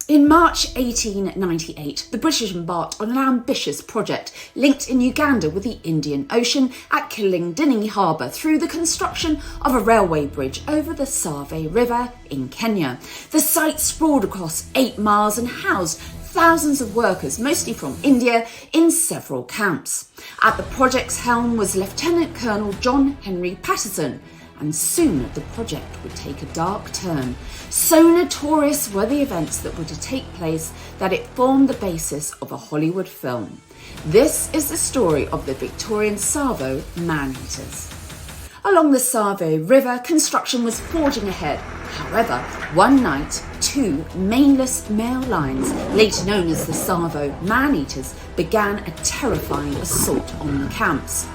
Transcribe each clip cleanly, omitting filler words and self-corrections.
In March 1898, the British embarked on an ambitious project linked in Uganda with the Indian Ocean at Kilindini Harbour through the construction of a railway bridge over the Tsavo River in Kenya. The site sprawled across 8 miles and housed thousands of workers, mostly from India, in several camps. At the project's helm was Lieutenant Colonel John Henry Patterson, and soon the project would take a dark turn. So notorious were the events that were to take place that it formed the basis of a Hollywood film. This is the story of the Victorian Tsavo man-eaters. Along the Tsavo River, construction was forging ahead. However, one night, 2 maneless male lions, later known as the Tsavo man-eaters, began a terrifying assault on the camps.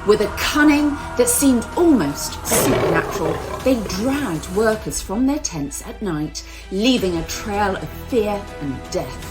With a cunning that seemed almost supernatural, they dragged workers from their tents at night, leaving a trail of fear and death.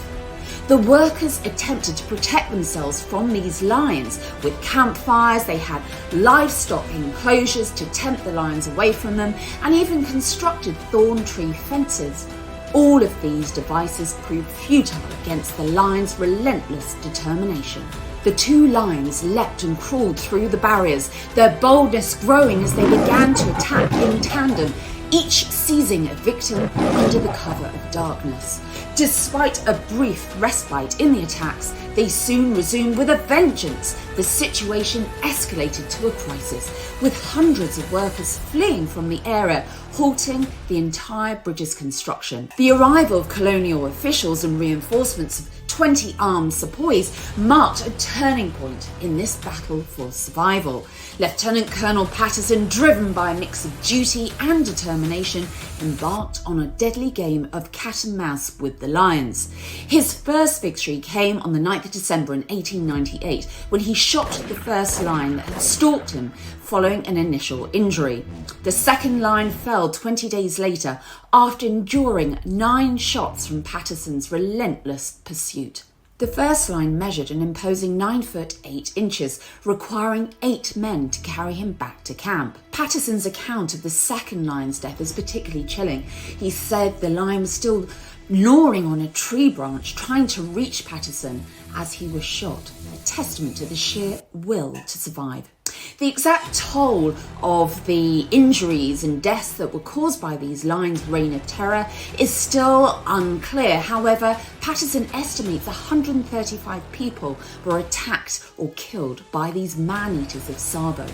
The workers attempted to protect themselves from these lions. With campfires, they had livestock enclosures to tempt the lions away from them, and even constructed thorn tree fences. All of these devices proved futile against the lions' relentless determination. The 2 lions leapt and crawled through the barriers, their boldness growing as they began to attack in tandem, each seizing a victim under the cover of darkness. Despite a brief respite in the attacks, they soon resumed with a vengeance. The situation escalated to a crisis, with hundreds of workers fleeing from the area, halting the entire bridge's construction. The arrival of colonial officials and reinforcements of 20 armed sepoys marked a turning point in this battle for survival. Lieutenant Colonel Patterson, driven by a mix of duty and determination, embarked on a deadly game of cat and mouse with the lions. His first victory came on the 9th of December in 1898, when he shot the first lion that had stalked him following an initial injury. The second lion fell 20 days later after enduring 9 shots from Patterson's relentless pursuit. The first lion measured an imposing 9 foot 8 inches, requiring 8 men to carry him back to camp. Patterson's account of the second lion's death is particularly chilling. He said the lion was still gnawing on a tree branch, trying to reach Patterson as he was shot, a testament to the sheer will to survive. The exact toll of the injuries and deaths that were caused by these lions' reign of terror is still unclear. However, Patterson estimates 135 people were attacked or killed by these man-eaters of Tsavo.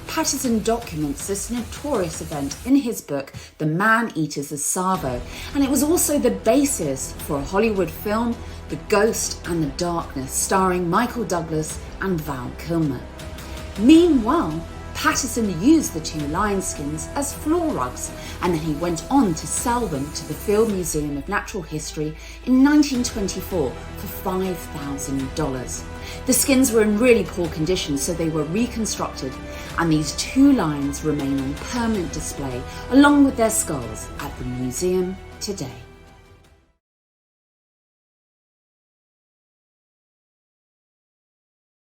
Patterson documents this notorious event in his book, The Man-Eaters of Tsavo, and it was also the basis for a Hollywood film, The Ghost and the Darkness, starring Michael Douglas and Val Kilmer. Meanwhile, Patterson used the 2 lion skins as floor rugs, and then he went on to sell them to the Field Museum of Natural History in 1924 for $5,000. The skins were in really poor condition, so they were reconstructed, and these 2 lions remain on permanent display along with their skulls at the museum today.